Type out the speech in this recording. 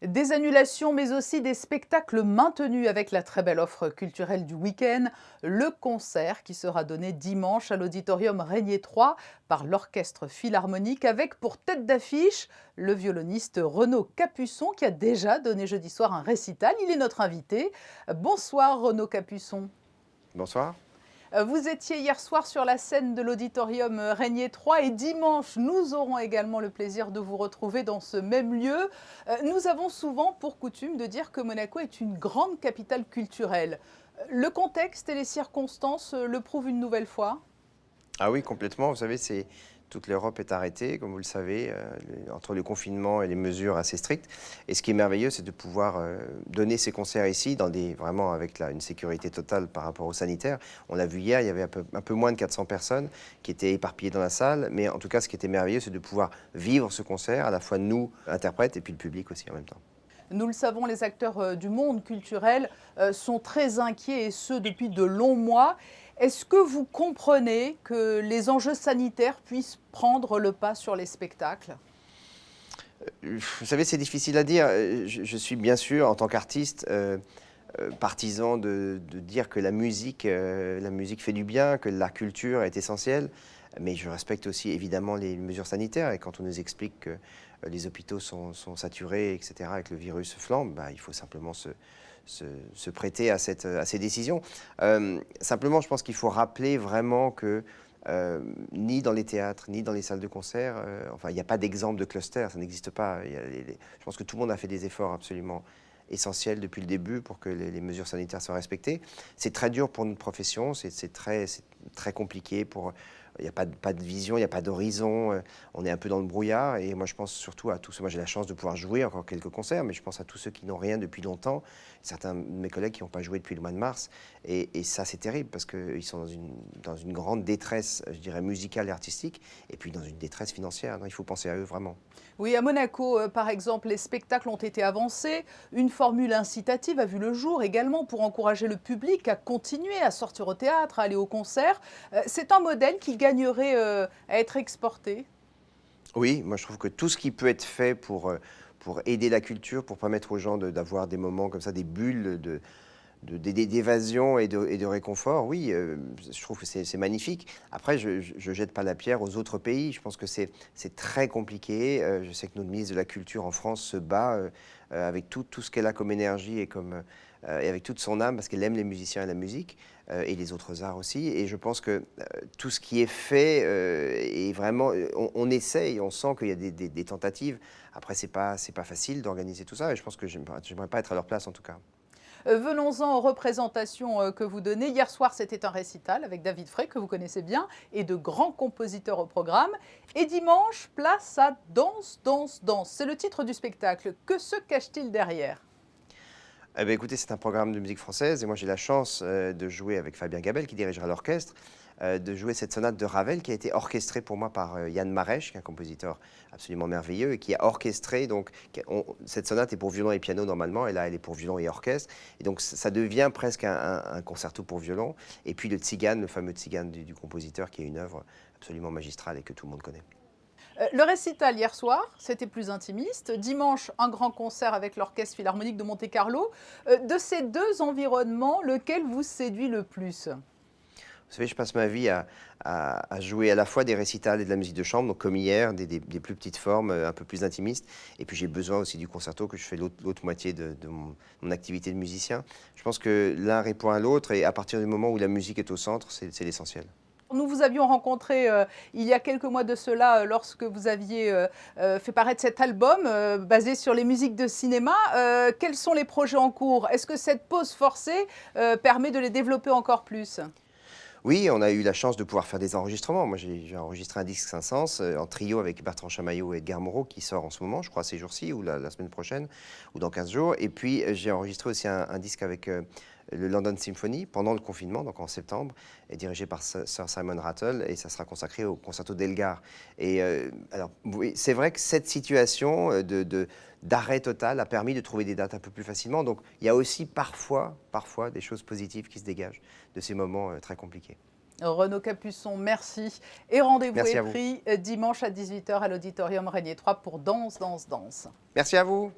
Des annulations, mais aussi des spectacles maintenus avec la très belle offre culturelle du week-end. Le concert qui sera donné dimanche à l'Auditorium Régnier 3 par l'Orchestre Philharmonique avec pour tête d'affiche le violoniste Renaud Capuçon qui a déjà donné jeudi soir un récital. Il est notre invité. Bonsoir Renaud Capuçon. Bonsoir. Vous étiez hier soir sur la scène de l'Auditorium Régnier 3 et dimanche, nous aurons également le plaisir de vous retrouver dans ce même lieu. Nous avons souvent pour coutume de dire que Monaco est une grande capitale culturelle. Le contexte et les circonstances le prouvent une nouvelle fois. Ah oui, complètement. Vous savez, toute l'Europe est arrêtée, comme vous le savez, entre le confinement et les mesures assez strictes. Et ce qui est merveilleux, c'est de pouvoir donner ces concerts ici, vraiment avec une sécurité totale par rapport aux sanitaires. On l'a vu hier, il y avait un peu moins de 400 personnes qui étaient éparpillées dans la salle. Mais en tout cas, ce qui était merveilleux, c'est de pouvoir vivre ce concert, à la fois nous, interprètes, et puis le public aussi en même temps. Nous le savons, les acteurs du monde culturel sont très inquiets et ce depuis de longs mois. Est-ce que vous comprenez que les enjeux sanitaires puissent prendre le pas sur les spectacles? Vous savez, c'est difficile à dire. Je suis bien sûr, en tant qu'artiste, partisan de dire que la musique fait du bien, que la culture est essentielle. Mais je respecte aussi évidemment les mesures sanitaires. Et quand on nous explique que les hôpitaux sont saturés, etc., et que le virus flambe, bah, il faut simplement se prêter à ces décisions. Simplement, je pense qu'il faut rappeler vraiment que ni dans les théâtres, ni dans les salles de concert, enfin, il n'y a pas d'exemple de cluster, ça n'existe pas. Je pense que tout le monde a fait des efforts absolument essentiels depuis le début pour que les mesures sanitaires soient respectées. C'est très dur pour notre profession, c'est très compliqué il n'y a pas de vision, il n'y a pas d'horizon, on est un peu dans le brouillard. Et moi, je pense surtout à tous ceux, moi j'ai la chance de pouvoir jouer encore quelques concerts, mais je pense à tous ceux qui n'ont rien depuis longtemps, certains de mes collègues qui n'ont pas joué depuis le mois de mars. Et ça, c'est terrible parce qu'ils sont dans une grande détresse, je dirais, musicale et artistique, et puis dans une détresse financière. Non, il faut penser à eux vraiment. Oui, à Monaco, par exemple, les spectacles ont été avancés. Une formule incitative a vu le jour également pour encourager le public à continuer à sortir au théâtre, à aller au concert. C'est un modèle qui gagnerait à être exporté. Oui, moi je trouve que tout ce qui peut être fait pour aider la culture, pour permettre aux gens d'avoir des moments comme ça, des bulles d'évasion et de réconfort, oui, je trouve que c'est magnifique. Après, je ne jette pas la pierre aux autres pays. Je pense que c'est très compliqué. Je sais que notre ministre de la Culture en France se bat avec tout ce qu'elle a comme énergie et avec toute son âme, parce qu'elle aime les musiciens et la musique, et les autres arts aussi. Et je pense que tout ce qui est fait est vraiment... On essaye, on sent qu'il y a des tentatives. Après, c'est pas facile d'organiser tout ça, et je pense que j'aimerais pas être à leur place en tout cas. Venons-en aux représentations que vous donnez. Hier soir, c'était un récital avec David Frey, que vous connaissez bien, et de grands compositeurs au programme. Et dimanche, place à Danse, danse, danse. C'est le titre du spectacle. Que se cache-t-il derrière? Eh ben, écoutez, c'est un programme de musique française et moi j'ai la chance de jouer avec Fabien Gabel qui dirigera l'orchestre, de jouer cette sonate de Ravel qui a été orchestrée pour moi par Yann Marèche, qui est un compositeur absolument merveilleux et qui a orchestré. Donc, cette sonate est pour violon et piano normalement, et là elle est pour violon et orchestre. Et donc ça devient presque un concerto pour violon. Et puis le Tzigane, le fameux Tzigane du compositeur, qui est une œuvre absolument magistrale et que tout le monde connaît. Le récital hier soir, c'était plus intimiste. Dimanche, un grand concert avec l'Orchestre Philharmonique de Monte-Carlo. De ces deux environnements, lequel vous séduit le plus? Vous savez, je passe ma vie à jouer à la fois des récitals et de la musique de chambre, donc comme hier, des plus petites formes, un peu plus intimistes. Et puis j'ai besoin aussi du concerto, que je fais l'autre moitié de mon activité de musicien. Je pense que l'un répond à l'autre, et à partir du moment où la musique est au centre, c'est l'essentiel. Nous vous avions rencontré il y a quelques mois de cela lorsque vous aviez fait paraître cet album basé sur les musiques de cinéma. Quels sont les projets en cours? Est-ce que cette pause forcée permet de les développer encore plus? Oui, on a eu la chance de pouvoir faire des enregistrements. Moi, j'ai enregistré un disque Saint-Saëns en trio avec Bertrand Chamaillot et Edgar Moreau, qui sort en ce moment, je crois, ces jours-ci, ou la semaine prochaine, ou dans 15 jours. Et puis, j'ai enregistré aussi un disque avec le London Symphony pendant le confinement, donc en septembre, et dirigé par Sir Simon Rattle, et ça sera consacré au concerto d'Elgar. Et alors, oui, c'est vrai que cette situation d'arrêt total a permis de trouver des dates un peu plus facilement. Donc, il y a aussi parfois des choses positives qui se dégagent de ces moments très compliqués. Renaud Capuçon, merci. Et rendez-vous est Merci à vous. pris dimanche à 18 h à l'Auditorium Régnier 3 pour Danse, danse, danse. Merci à vous.